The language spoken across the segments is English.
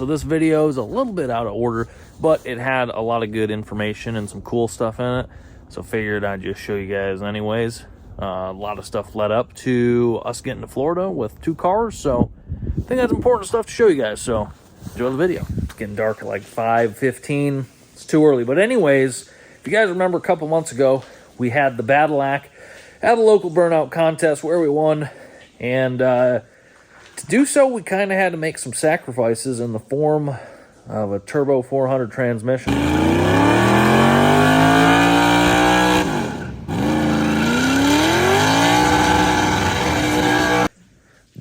So this video is a little bit out of order, but it had a lot of good information and some cool stuff in it. So figured I'd just show you guys anyways. A lot of stuff led up to us getting to Florida with 2 cars. So I think that's important stuff to show you guys. So enjoy the video. It's getting dark at like 5:15. It's too early. But anyways, if you guys remember a couple months ago, we had the Badillac at a local burnout contest where we won. And to do so, we kind of had to make some sacrifices in the form of a turbo 400 transmission.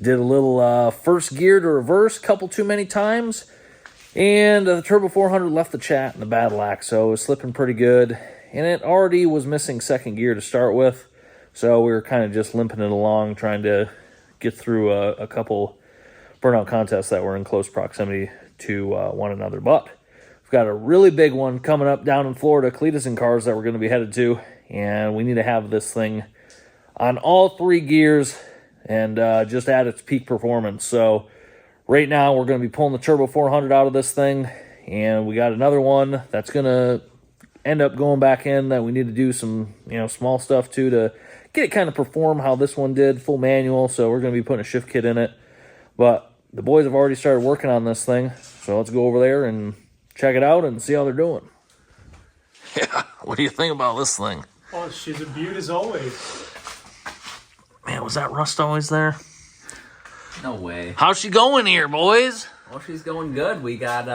Did a little first gear to reverse, couple too many times, and the turbo 400 left the chat in the Badillac, so it was slipping pretty good. And it already was missing second gear to start with, so we were kind of just limping it along, trying to get through a couple burnout contests that were in close proximity to one another. But we've got a really big one coming up down in Florida, Cleetus and Cars, that we're going to be headed to, and we need to have this thing on all 3 gears and just at its peak performance. So right now we're going to be pulling the turbo 400 out of this thing, and we got another one that's going to end up going back in that we need to do some small stuff to get it kind of perform how this one did, full manual. So we're going to be putting a shift kit in it, but the boys have already started working on this thing, so let's go over there and check it out and see how they're doing. Yeah, what do you think about this thing? Oh, she's a beaut as always. Man, was that rust always there? No way. How's she going here, boys? Well, she's going good. We got,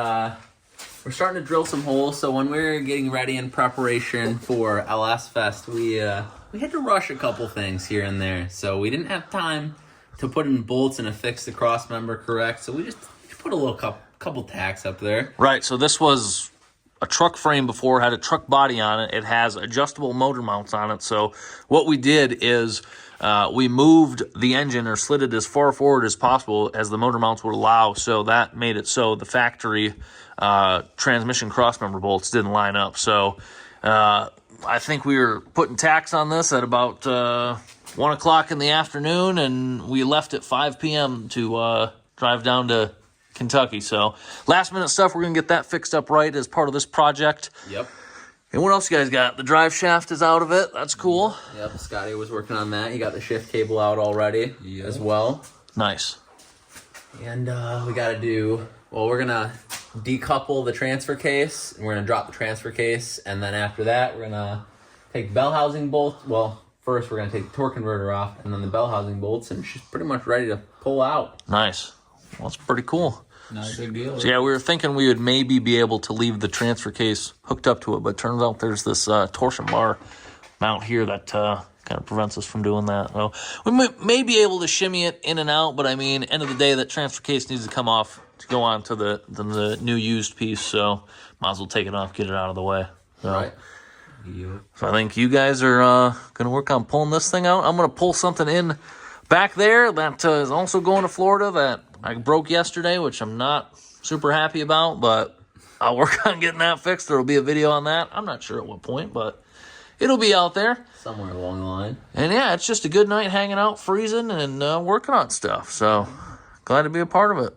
we're starting to drill some holes. So when we were getting ready in preparation for LS Fest, we had to rush a couple things here and there. So we didn't have time to put in bolts and affix the cross member correct. So we just put a little couple tacks up there. Right, so this was a truck frame before, had a truck body on it. It has adjustable motor mounts on it. So what we did is we moved the engine or slid it as far forward as possible as the motor mounts would allow. So that made it so the factory transmission crossmember bolts didn't line up. So I think we were putting tacks on this at about 1 o'clock in the afternoon, and we left at 5 p.m. to drive down to Kentucky. So last minute stuff, we're going to get that fixed up right as part of this project. Yep. And what else you guys got? The drive shaft is out of it. That's cool. Yep, Scotty was working on that. He got the shift cable out already as well. Nice. And we got to do, well, we're going to decouple the transfer case, and we're going to drop the transfer case, and then after that, we're going to take bell housing bolts. Well, first we're going to take the torque converter off, and then the bell housing bolts, and she's pretty much ready to pull out. Nice. Well, that's pretty cool. Not a big deal. So yeah, we were thinking we would maybe be able to leave the transfer case hooked up to it, but turns out there's this torsion bar mount here that kind of prevents us from doing that. So we may be able to shimmy it in and out, but I mean, end of the day, that transfer case needs to come off to go on to the new used piece. So might as well take it off, get it out of the way. So, right. So I think you guys are going to work on pulling this thing out. I'm going to pull something in back there that is also going to Florida that I broke yesterday, which I'm not super happy about, but I'll work on getting that fixed. There will be a video on that. I'm not sure at what point, but it'll be out there. Somewhere along the line. And yeah, it's just a good night hanging out, freezing, and working on stuff. So glad to be a part of it.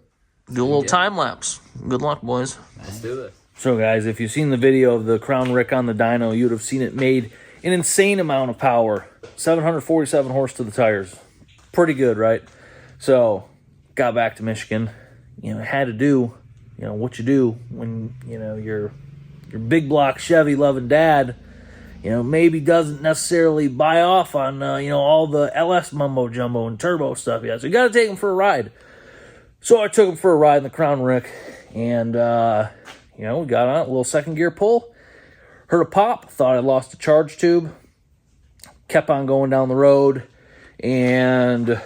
Do a little time lapse. Good luck, boys. Let's do this. So guys, if you've seen the video of the Crown Vic on the dyno, you'd have seen it made an insane amount of power. 747 horse to the tires. Pretty good, right? So got back to Michigan, had to do, what you do when, your big block Chevy loving dad, maybe doesn't necessarily buy off on, all the LS mumbo jumbo and turbo stuff yet. So you got to take him for a ride. So I took him for a ride in the Crown Vic, and, we got on a little second gear pull, heard a pop, thought I lost a charge tube, kept on going down the road, and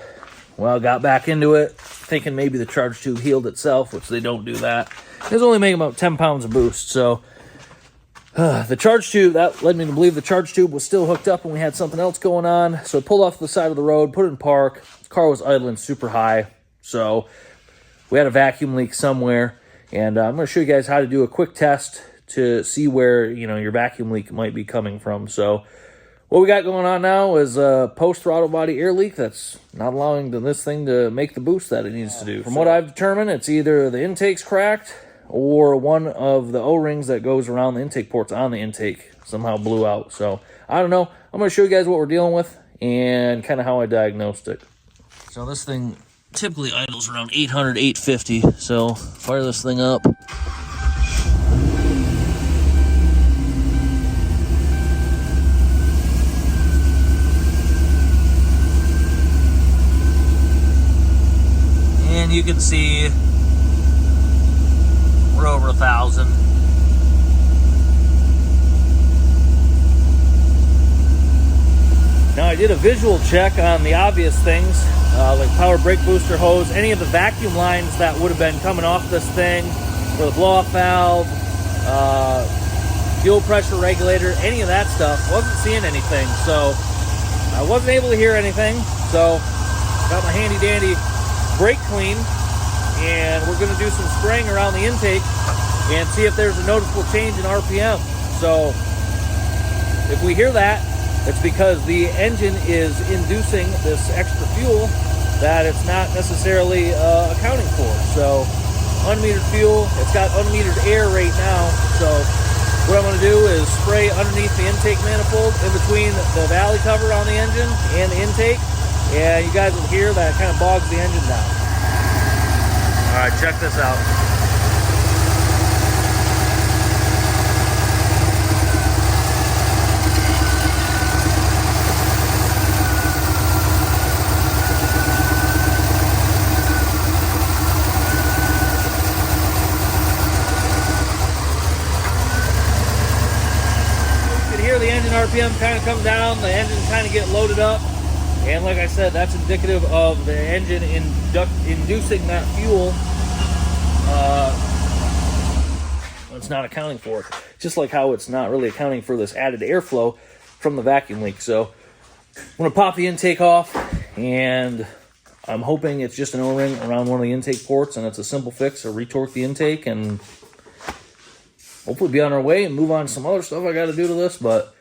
well, got back into it, thinking maybe the charge tube healed itself, which they don't do that. It was only making about 10 pounds of boost, so the charge tube, that led me to believe the charge tube was still hooked up and we had something else going on. So I pulled off the side of the road, put it in park. The car was idling super high, so we had a vacuum leak somewhere. And I'm going to show you guys how to do a quick test to see where, your vacuum leak might be coming from. So What we got going on now is a post-throttle body air leak that's not allowing this thing to make the boost that it needs to do. From what I've determined, it's either the intake's cracked or one of the O-rings that goes around the intake ports on the intake somehow blew out. So, I don't know. I'm going to show you guys what we're dealing with and kind of how I diagnosed it. So this thing typically idles around 800, 850. So, fire this thing up. And you can see we're over 1,000. Now I did a visual check on the obvious things, like power brake booster hose, any of the vacuum lines that would have been coming off this thing, or the blow-off valve, fuel pressure regulator, any of that stuff. Wasn't seeing anything, so I wasn't able to hear anything. So got my handy dandy brake clean, and we're going to do some spraying around the intake and see if there's a noticeable change in RPM. So if we hear that, it's because the engine is inducing this extra fuel that it's not necessarily accounting for. So unmetered fuel, it's got unmetered air right now. So what I'm going to do is spray underneath the intake manifold in between the valley cover on the engine and the intake. Yeah, you guys will hear that it kind of bogs the engine down. All right, check this out. You can hear the engine RPM kind of come down, the engine kind of get loaded up. And like I said, that's indicative of the engine inducing that fuel. It's not accounting for it. Just like how it's not really accounting for this added airflow from the vacuum leak. So I'm going to pop the intake off, and I'm hoping it's just an O-ring around one of the intake ports, and it's a simple fix, or retorque the intake, and hopefully be on our way and move on to some other stuff I got to do to this, but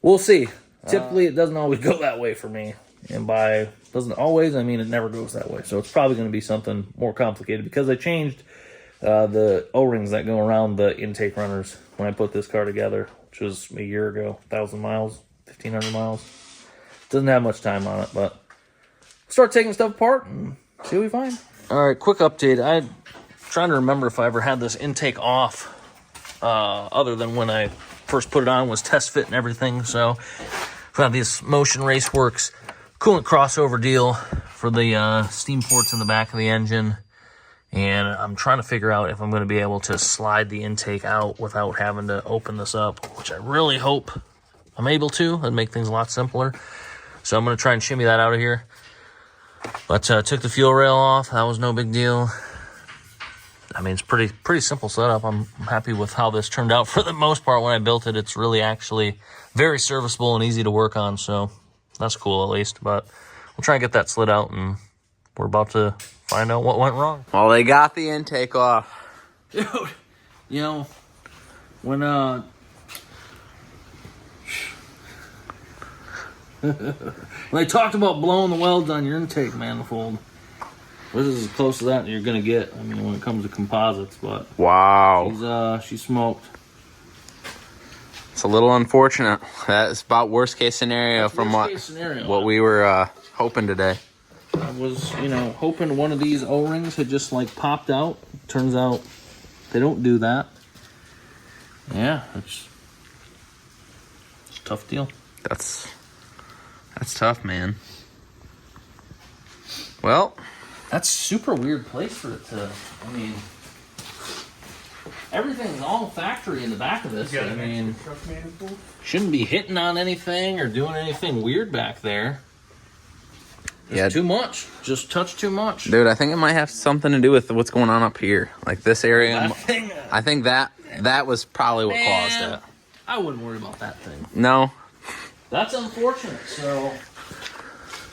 we'll see. Typically, it doesn't always go that way for me. And by doesn't always, I mean it never goes that way. So it's probably going to be something more complicated because I changed the O-rings that go around the intake runners when I put this car together, which was a year ago, 1,000 miles, 1,500 miles. Doesn't have much time on it, but start taking stuff apart and see what we find. All right, quick update. I'm trying to remember if I ever had this intake off other than when I first put it on, was test fit and everything. So I've got this Motion Raceworks coolant crossover deal for the steam ports in the back of the engine, and I'm trying to figure out if I'm going to be able to slide the intake out without having to open this up, which I really hope I'm able to. That'd make things a lot simpler. So I'm going to try and shimmy that out of here. But took the fuel rail off. That was no big deal. I mean, it's pretty simple setup. I'm happy with how this turned out for the most part. When I built it, it's really actually very serviceable and easy to work on, so that's cool at least. But we'll try and get that slid out, and we're about to find out what went wrong. Well, they got the intake off. Dude, you know, when they talked about blowing the welds on your intake manifold, this is as close to that you're gonna get. I mean, when it comes to composites, but wow, she's smoked. It's a little unfortunate. That is about worst case scenario from what we were hoping today. I was, hoping one of these O-rings had just like popped out. Turns out they don't do that. Yeah, it's a tough deal. That's tough, man. Well, that's a super weird place for it to. I mean, everything's all factory in the back of this. I mean, shouldn't be hitting on anything or doing anything weird back there. It's too much. Just touch too much. Dude, I think it might have something to do with what's going on up here. Like this area. I think that was probably what caused it. I wouldn't worry about that thing. No. That's unfortunate. So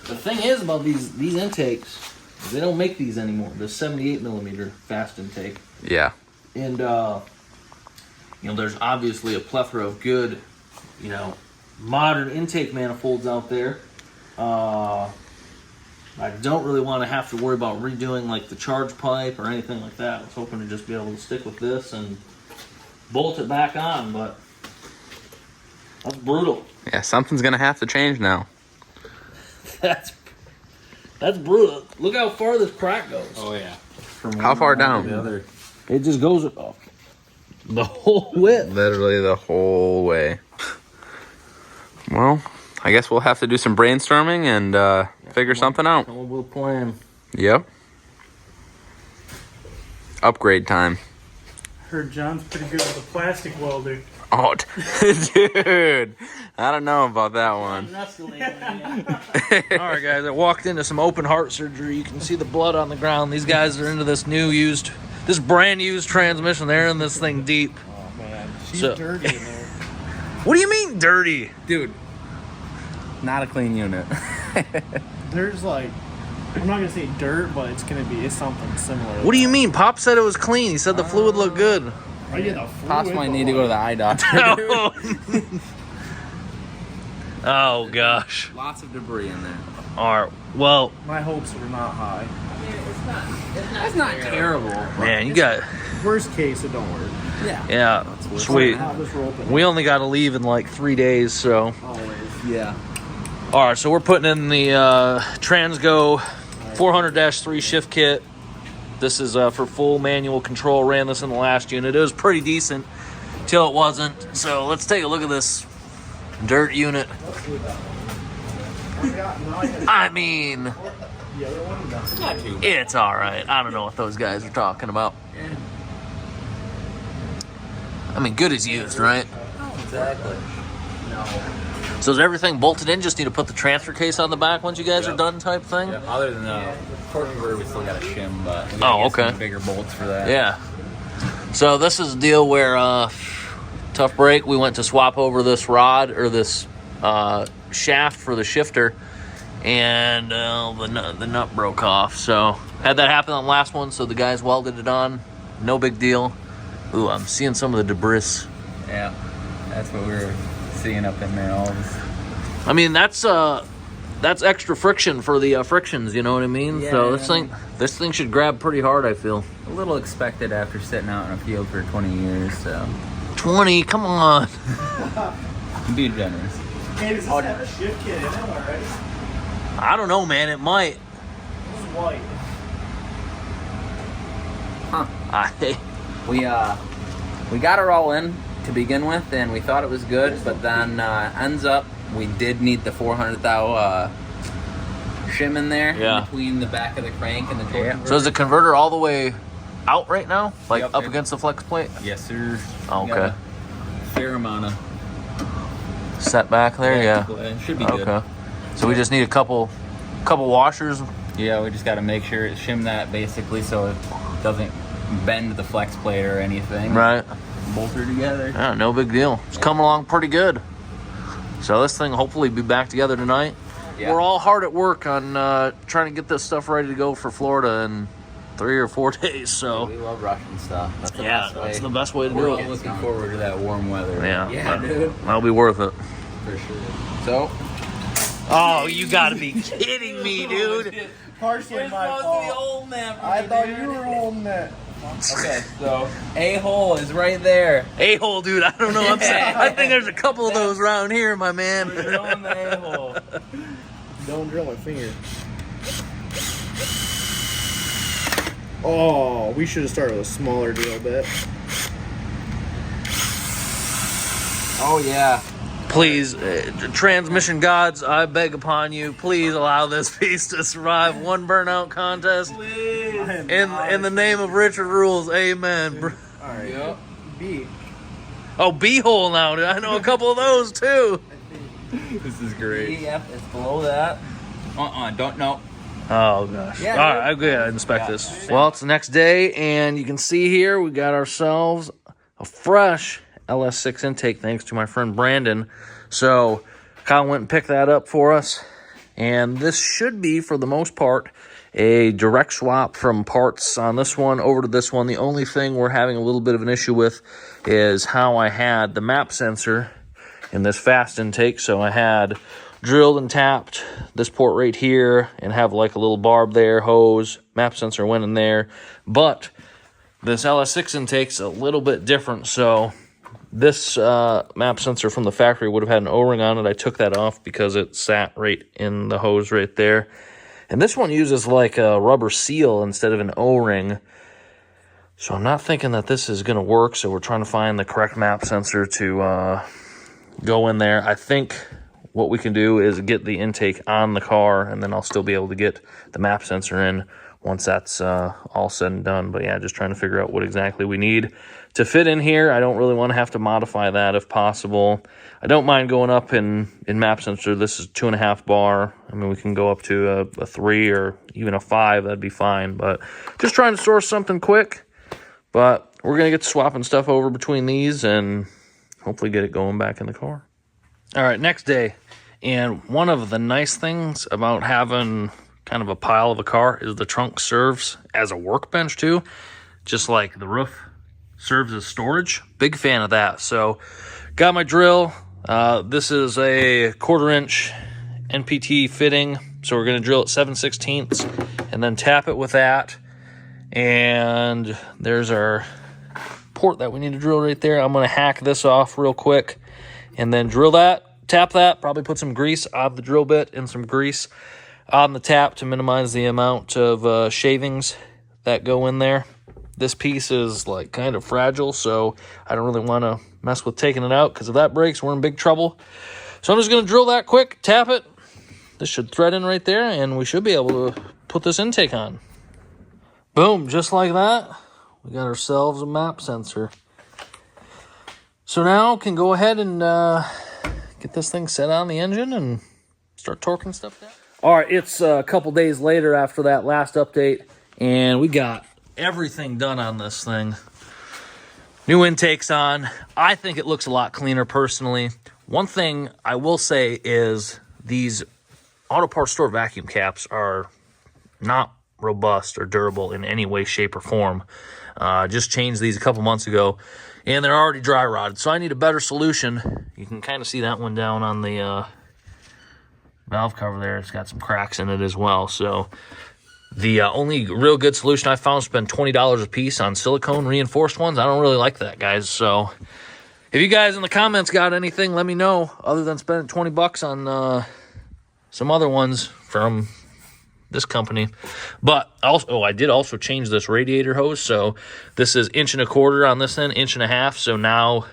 the thing is about these intakes, they don't make these anymore. The 78 millimeter fast intake. Yeah. And there's obviously a plethora of good, modern intake manifolds out there. I don't really want to have to worry about redoing like the charge pipe or anything like that. I was hoping to just be able to stick with this and bolt it back on, but that's brutal. Yeah, something's gonna have to change now. That's brutal. Look how far this crack goes. Oh yeah. From How far one down? to the other. It just goes the whole width. Literally the whole way. Well, I guess we'll have to do some brainstorming and figure something out. Come up with a plan. Yep. Upgrade time. Heard John's pretty good with the plastic welding. Oh, dude. I don't know about that one. All right, guys. I walked into some open heart surgery. You can see the blood on the ground. These guys are into this this brand used transmission. They're in this thing deep. Oh man, she's So- dirty in there. What do you mean dirty? Dude. Not a clean unit. There's like, I'm not gonna say dirt, but it's something similar. What do you mean? Pop said it was clean. He said the fluid looked good. I get the fluid, Pops might but need to go to the eye doctor. Oh gosh. Lots of debris in there. All right. Well, my hopes are not high. That's not terrible. man, you got Worst case, it don't work. yeah. Sweet. I'll just rope it. We only got to leave in like 3 days, so. Always. Yeah. All right, so we're putting in the Transgo 400-3 shift kit. This is for full manual control. Ran this in the last unit. It was pretty decent till it wasn't. So let's take a look at this dirt unit. I mean, it's all right. I don't know what those guys are talking about. I mean, good as used, right? Exactly. So is everything bolted in? Just need to put the transfer case on the back once you guys are done type thing? Yeah, other than the torque converter, we still got to shim, but we Oh, gotta get okay. some bigger bolts for that. Yeah. So this is a deal where, tough break, we went to swap over this rod or this shaft for the shifter, and the nut broke off. So had that happen on the last one, so the guys welded it on. No big deal. Ooh, I'm seeing some of the debris. Yeah, that's what we were seeing up in there. All this. I mean, that's extra friction for the frictions, you know what I mean? Yeah, So yeah. this thing should grab pretty hard, I feel. A little expected after sitting out in a field for 20 years, so 20, come on. be generous. Hey, does this have a shift kit in it already? I don't know, man. It might. It's white. We got her all in to begin with, and we thought it was good, but then ends up we did need the 400 thou shim in there Yeah. between the back of the crank and the torque converter. So is the converter all the way out right now? Like Yep. up against the flex plate? Yes, sir. Oh, We got okay. a fair amount of Set back there, yeah. It should be good. Okay. So we just need a couple washers. Yeah, we just got to make sure it shim that basically so it doesn't bend the flex plate or anything. Right. Bolt her together. Yeah, no big deal. It's coming along pretty good. So this thing hopefully be back together tonight. Yeah. We're all hard at work on trying to get this stuff ready to go for Florida in 3 or 4 days. So We love Russian stuff. That's the yeah, best way. that's the best way to do We're all it. looking forward to that warm weather. Yeah, Yeah, dude. that'll be worth it. For sure. So, Oh, you gotta be kidding me, dude. Partially my fault. I thought you were holding it. okay, so A-hole is right there. A-hole, dude. I don't know. I think there's a couple of those around here, my man. We're on the A-hole. Don't drill my finger. Oh, we should have started with a smaller drill bit. Oh, yeah. Please, transmission gods, I beg upon you, please allow this piece to survive one burnout contest. In the name of Richard Rules, amen. Alright. Yep. B. Oh, B-hole now, dude. I know a couple of those too. This is great. Yep, it's below that. Don't know. Oh gosh. Yeah, All dude. right, I gotta inspect this. Well, it's the next day, and you can see here we got ourselves a fresh LS6 intake, thanks to my friend Brandon. So Kyle went and picked that up for us, and this should be, for the most part, a direct swap from parts on this one over to this one. The only thing we're having a little bit of an issue with is how I had the map sensor in this fast intake. So I had drilled and tapped this port right here and have like a little barb there, hose, map sensor went in there. But this LS6 intake's a little bit different. So this map sensor from the factory would have had an O-ring on it. I took that off because it sat right in the hose right there. And this one uses like a rubber seal instead of an O-ring. So I'm not thinking that this is going to work. So we're trying to find the correct map sensor to go in there. I think what we can do is get the intake on the car, and then I'll still be able to get the map sensor in once that's all said and done. But yeah, just trying to figure out what exactly we need to fit in here. I don't really want to have to modify that if possible. I don't mind going up in map sensor. This is 2.5 bar. I mean, we can go up to a 3 or even a 5. That'd be fine. But just trying to source something quick. But we're going to get swapping stuff over between these and hopefully get it going back in the car. All right, next day. And one of the nice things about having kind of a pile of a car is the trunk serves as a workbench too, just like the roof serves as storage. Big fan of that. So got my drill. This is a 1/4-inch NPT fitting. So we're going to drill it 7/16 and then tap it with that. And there's our port that we need to drill right there. I'm going to hack this off real quick and then drill that, tap that, probably put some grease on the drill bit and some grease on the tap to minimize the amount of shavings that go in there. This piece is like kind of fragile, so I don't really want to mess with taking it out because if that breaks, we're in big trouble. So I'm just going to drill that quick, tap it. This should thread in right there, and we should be able to put this intake on. Boom, just like that, we got ourselves a map sensor. So now can go ahead and get this thing set on the engine and start torquing stuff down. All right, it's a couple days later after that last update, and we got everything done on this thing. New intakes on. I think it looks a lot cleaner personally. One thing I will say is these auto parts store vacuum caps are not robust or durable in any way, shape, or form. Just changed these a couple months ago, and they're already dry rotted. So I need a better solution. You can kind of see that one down on the valve cover there. It's got some cracks in it as well. So the only real good solution I found is spend $20 a piece on silicone reinforced ones. I don't really like that, guys. So if you guys in the comments got anything, let me know other than spending 20 bucks on some other ones from this company. But also, I did also change this radiator hose. So this is 1.25 on this end, 1.5. So now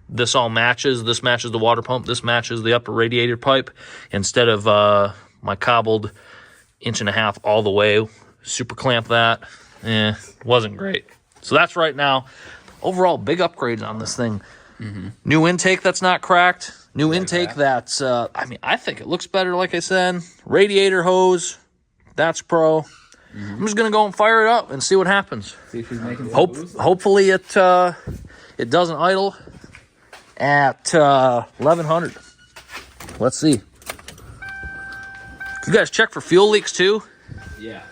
this all matches. This matches the water pump. This matches the upper radiator pipe instead of my cobbled 1.5 all the way. Super clamp that. Wasn't great. So that's right now. Overall, big upgrades on this thing. Mm-hmm. New intake that's not cracked. New intake that's, I mean, I think it looks better, like I said. Radiator hose. That's pro. Mm-hmm. I'm just going to go and fire it up and see what happens. See if she's making hopefully it doesn't idle at 1100. Let's see. You guys check for fuel leaks too? Yeah.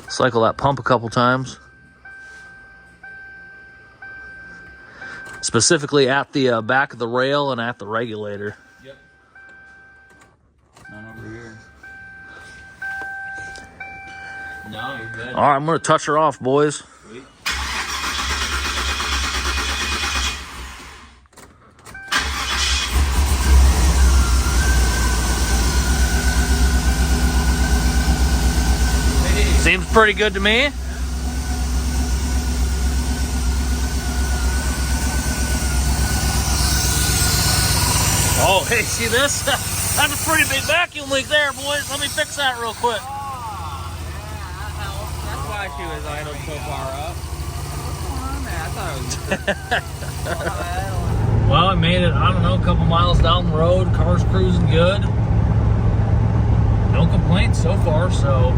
Cycle that pump a couple times. Specifically at the back of the rail and at the regulator. Yep. None over here. No, you're good. All right, I'm going to touch her off, boys. Sweet. Seems pretty good to me. Oh, hey, see this? That's a pretty big vacuum leak there, boys. Let me fix that real quick. Oh, yeah, that helps. That's why she was idled so far up. What's going on there? I thought it was... Well, I made it, I don't know, a couple miles down the road. Car's cruising good. No complaints so far, so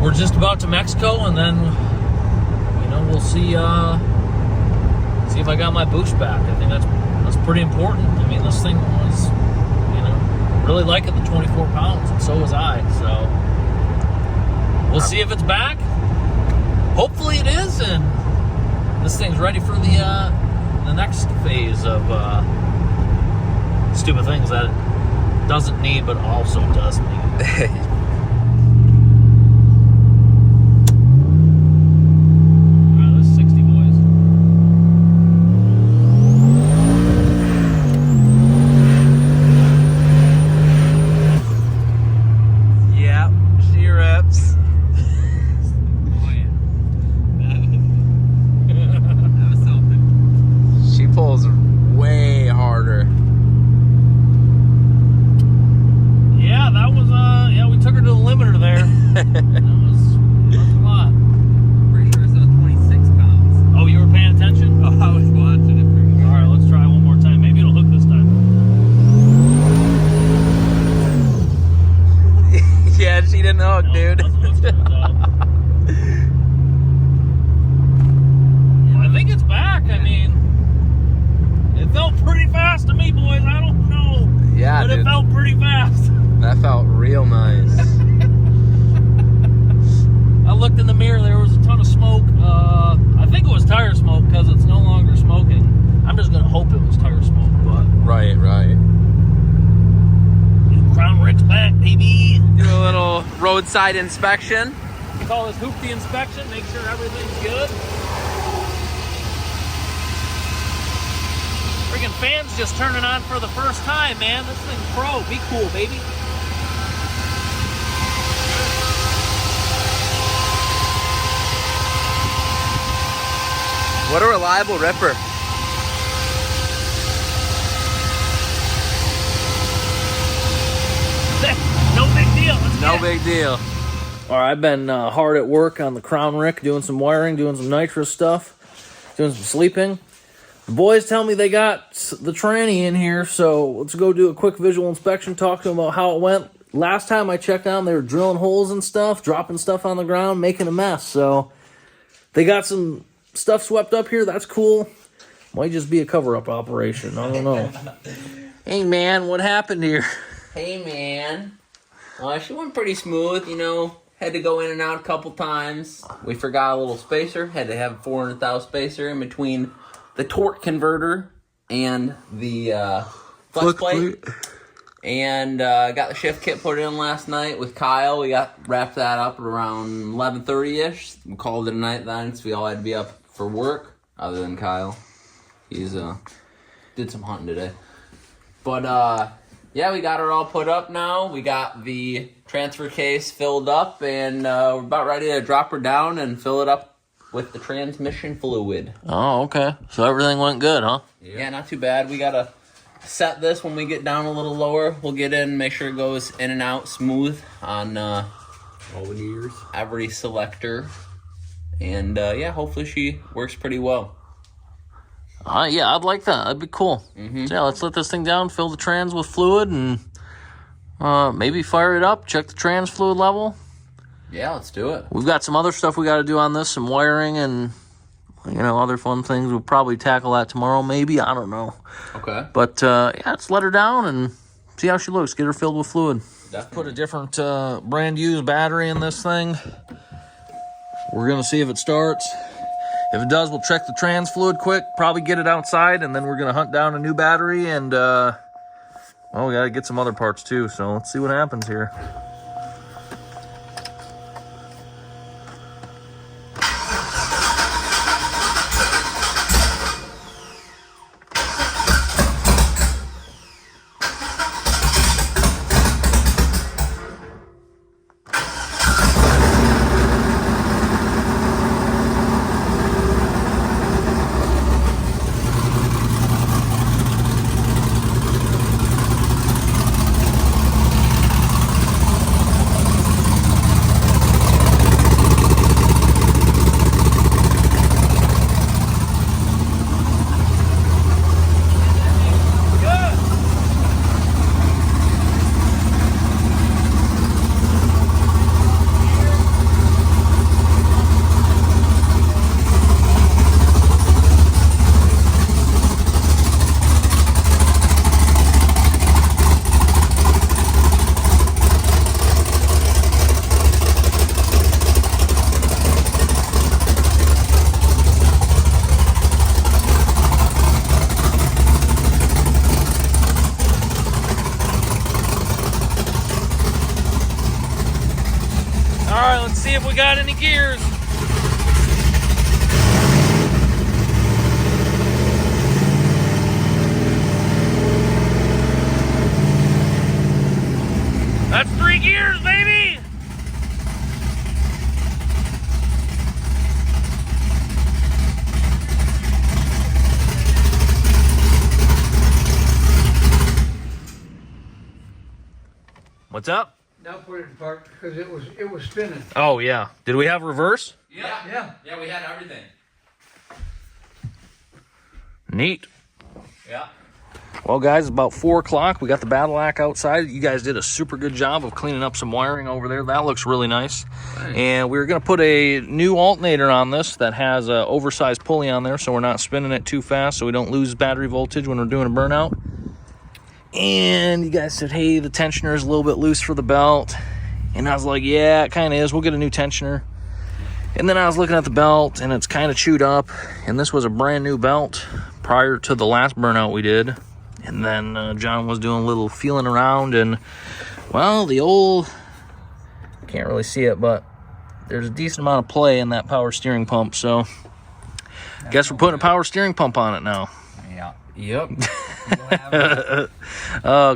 we're just about to Mexico, and then, you know, we'll see if I got my boost back. I think that's pretty important. I mean, this thing was, you know, really liking the 24 pounds, and so was I. So we'll see if it's back. Hopefully it is, and this thing's ready for the the next phase of stupid things that it doesn't need, but also does need. Roadside inspection. We call this hoopty inspection, make sure everything's good. Freaking fan's just turning on for the first time, man. This thing's pro. Be cool, baby. What a reliable ripper. No big deal. No big deal. All right, I've been hard at work on the Crown Vic, doing some wiring, doing some nitrous stuff, doing some sleeping. The boys tell me they got the tranny in here, so let's go do a quick visual inspection, talk to them about how it went. Last time I checked on, they were drilling holes and stuff, dropping stuff on the ground, making a mess. So they got some stuff swept up here. That's cool. Might just be a cover-up operation. I don't know. Hey, man, what happened here? Hey, man. She went pretty smooth, you know. Had to go in and out a couple times. We forgot a little spacer. Had to have a 400,000 spacer in between the torque converter and the flex plate. And got the shift kit put in last night with Kyle. We wrapped that up at around 11:30-ish. We called it a night then, so we all had to be up for work, other than Kyle. He's did some hunting today. But yeah, we got her all put up now. We got the transfer case filled up, and we're about ready to drop her down and fill it up with the transmission fluid. Oh, okay. So everything went good, huh? Yeah, not too bad. We got to set this when we get down a little lower. We'll get in, make sure it goes in and out smooth on all the gears, every selector. And yeah, hopefully she works pretty well. Yeah, I'd like that. That'd be cool. Mm-hmm. So yeah, let's let this thing down, fill the trans with fluid, and maybe fire it up, check the trans fluid level. Yeah, let's do it. We've got some other stuff we got to do on this, some wiring and, you know, other fun things. We'll probably tackle that tomorrow, maybe. I don't know. Okay. But, yeah, let's let her down and see how she looks. Get her filled with fluid. Definitely. Put a different brand used battery in this thing. We're going to see if it starts. If it does, we'll check the trans fluid quick, probably get it outside, and then we're going to hunt down a new battery, and, well, we got to get some other parts, too, so let's see what happens here. see if we got any gears. That's 3 gears, baby! What's up? Now put it in park because it was spinning. Oh, yeah. Did we have reverse? Yeah, we had everything. Neat. Yeah. Well, guys, it's about 4 o'clock. We got the Badillac outside. You guys did a super good job of cleaning up some wiring over there. That looks really nice. Thanks. And we're going to put a new alternator on this that has an oversized pulley on there, so we're not spinning it too fast, so we don't lose battery voltage when we're doing a burnout. And you guys said, hey, the tensioner is a little bit loose for the belt. And I was like, yeah, it kind of is. We'll get a new tensioner. And then I was looking at the belt, and it's kind of chewed up. And this was a brand new belt prior to the last burnout we did. And then John was doing a little feeling around, and, well, the old, can't really see it, but there's a decent amount of play in that power steering pump. So I guess we're putting a power steering pump on it now. Yeah. Yep.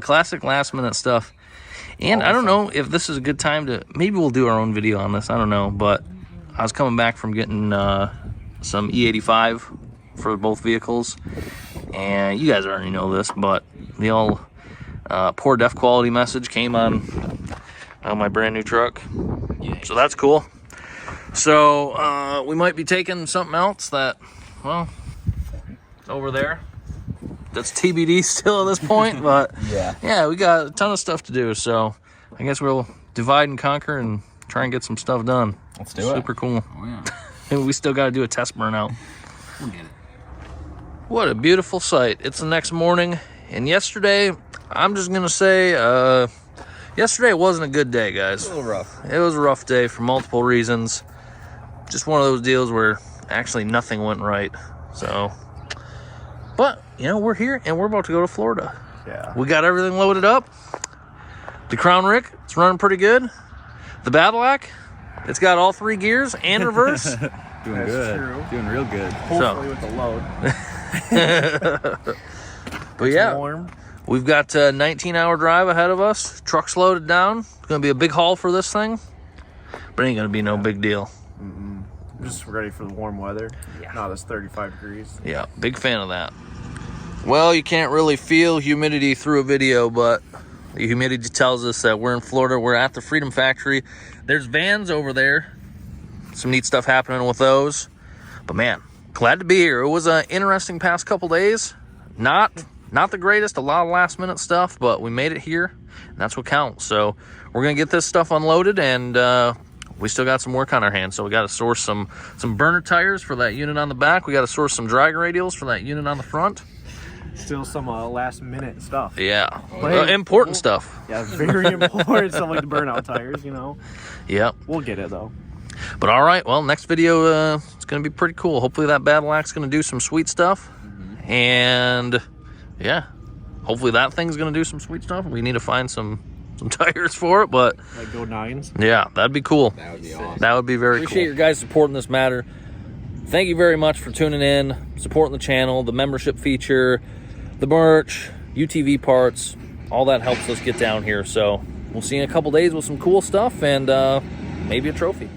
Classic last minute stuff. And awesome. I don't know if this is a good time to, maybe we'll do our own video on this, I don't know, but I was coming back from getting some E85 for both vehicles, and you guys already know this, but the old poor def quality message came on my brand new truck. So that's cool. So we might be taking something else that, well, it's over there. That's TBD still at this point, but yeah, we got a ton of stuff to do. So I guess we'll divide and conquer and try and get some stuff done. Let's do it. Super cool. Oh, yeah. And we still got to do a test burnout. We'll get it. What a beautiful sight. It's the next morning, and yesterday, I'm just going to say, yesterday wasn't a good day, guys. A little rough. It was a rough day for multiple reasons. Just one of those deals where actually nothing went right. So, but, you know, we're here, and we're about to go to Florida. Yeah. We got everything loaded up. The Crown Vic, it's running pretty good. The Badillac, it's got all 3 gears and reverse. Doing That's good. true. Doing real good. Hopefully with the load. But yeah, Warm. we've got a 19-hour drive ahead of us. Truck's loaded down. It's going to be a big haul for this thing, but it ain't going to be no big deal. I'm just ready for the warm weather. Yeah. Now it's 35 degrees. Yeah, big fan of that. Well, you can't really feel humidity through a video, but the humidity tells us that we're in Florida. We're at the Freedom Factory. There's vans over there. Some neat stuff happening with those. But man, glad to be here. It was an interesting past couple days. Not the greatest, a lot of last minute stuff, but we made it here, and that's what counts. So we're gonna get this stuff unloaded, and we still got some work on our hands. So we got to source some burner tires for that unit on the back. We got to source some drag radials for that unit on the front. Still some last minute stuff. Yeah, But hey, important stuff. Yeah, very important stuff like the burnout tires, you know. Yep. We'll get it though. But all right, well, next video it's going to be pretty cool. Hopefully that Badillac's going to do some sweet stuff. And yeah, hopefully that thing's going to do some sweet stuff. We need to find some tires for it, but Like go 9s. yeah, that'd be cool. That would be awesome. That would be very cool. Appreciate your guys supporting this matter. Thank you very much for tuning in, supporting the channel, the membership feature, the merch, UTV parts, all that helps us get down here. So we'll see you in a couple days with some cool stuff and maybe a trophy.